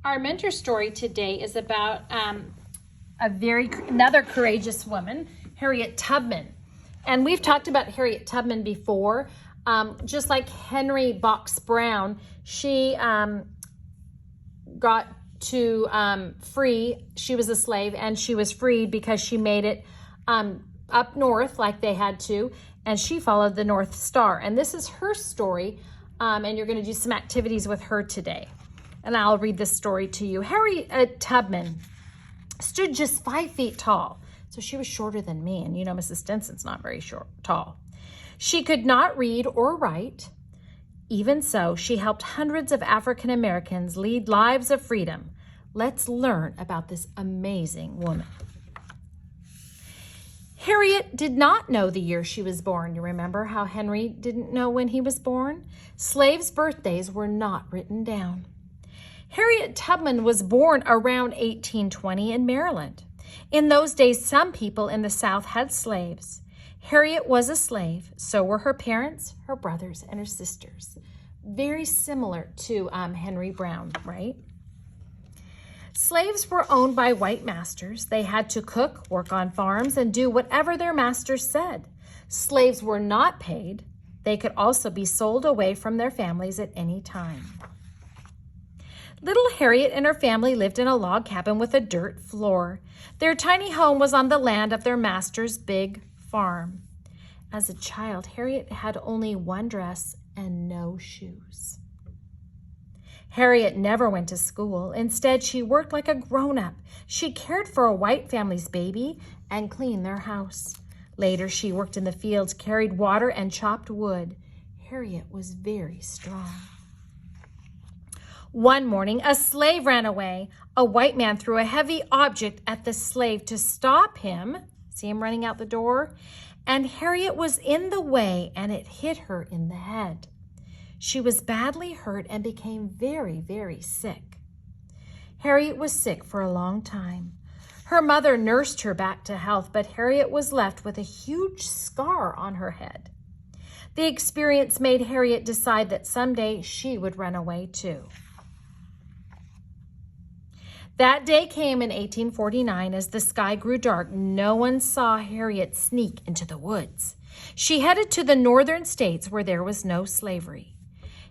Our mentor story today is about another courageous woman, Harriet Tubman. And we've talked about Harriet Tubman before. Just like Henry Box Brown, she got to free. She was a slave and she was freed because she made it up north like they had to, and she followed the North Star. And this is her story, and you're going to do some activities with her today. And I'll read this story to you. Harriet Tubman stood just 5 feet tall. So she was shorter than me, and you know Mrs. Stinson's not very tall. She could not read or write. Even so, she helped hundreds of African Americans lead lives of freedom. Let's learn about this amazing woman. Harriet did not know the year she was born. You remember how Henry didn't know when he was born? Slaves' birthdays were not written down. Harriet Tubman was born around 1820 in Maryland. In those days, some people in the South had slaves. Harriet was a slave, so were her parents, her brothers, and her sisters. Very similar to Henry Brown, right? Slaves were owned by white masters. They had to cook, work on farms, and do whatever their masters said. Slaves were not paid. They could also be sold away from their families at any time. Little Harriet and her family lived in a log cabin with a dirt floor. Their tiny home was on the land of their master's big farm. As a child, Harriet had only one dress and no shoes. Harriet never went to school. Instead, she worked like a grown-up. She cared for a white family's baby and cleaned their house. Later, she worked in the fields, carried water, and chopped wood. Harriet was very strong. One morning, a slave ran away. A white man threw a heavy object at the slave to stop him. See him running out the door? And Harriet was in the way, and it hit her in the head. She was badly hurt and became very, very sick. Harriet was sick for a long time. Her mother nursed her back to health, but Harriet was left with a huge scar on her head. The experience made Harriet decide that someday she would run away too. That day came in 1849. As the sky grew dark, no one saw Harriet sneak into the woods. She headed to the northern states where there was no slavery.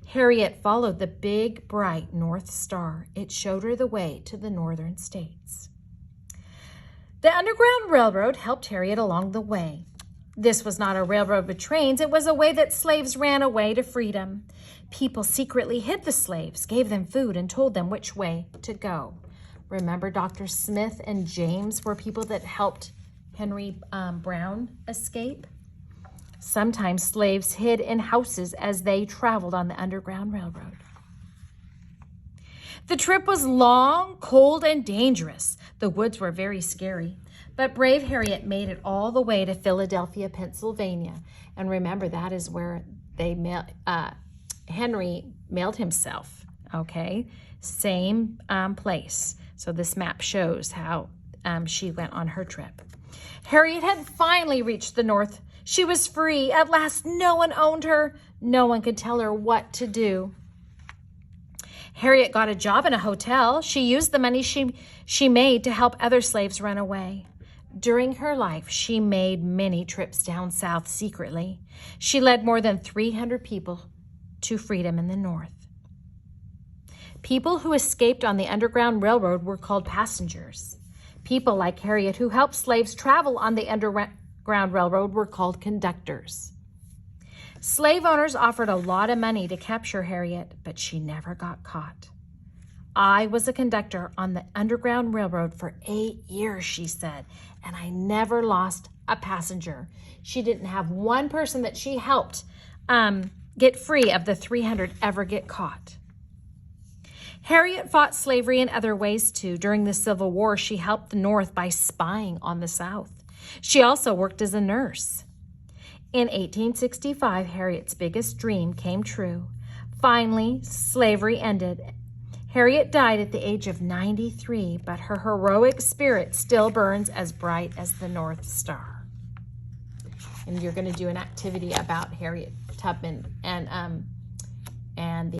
Harriet followed the big, bright North Star. It showed her the way to the northern states. The Underground Railroad helped Harriet along the way. This was not a railroad with trains. It was a way that slaves ran away to freedom. People secretly hid the slaves, gave them food, and told them which way to go. Remember, Dr. Smith and James were people that helped Henry Brown escape? Sometimes slaves hid in houses as they traveled on the Underground Railroad. The trip was long, cold, and dangerous. The woods were very scary, but brave Harriet made it all the way to Philadelphia, Pennsylvania. And remember, that is where Henry mailed himself, okay? Same place. So this map shows how she went on her trip. Harriet had finally reached the north. She was free. At last, no one owned her. No one could tell her what to do. Harriet got a job in a hotel. She used the money she made to help other slaves run away. During her life, she made many trips down south secretly. She led more than 300 people to freedom in the north. People who escaped on the Underground Railroad were called passengers. People like Harriet who helped slaves travel on the Underground Railroad were called conductors. Slave owners offered a lot of money to capture Harriet, but she never got caught. I was a conductor on the Underground Railroad for 8 years, she said, and I never lost a passenger. She didn't have one person that she helped get free of the 300 ever get caught. Harriet fought slavery in other ways too. During the Civil War, she helped the North by spying on the South. She also worked as a nurse. In 1865, Harriet's biggest dream came true. Finally, slavery ended. Harriet died at the age of 93, but her heroic spirit still burns as bright as the North Star. And you're going to do an activity about Harriet Tubman and the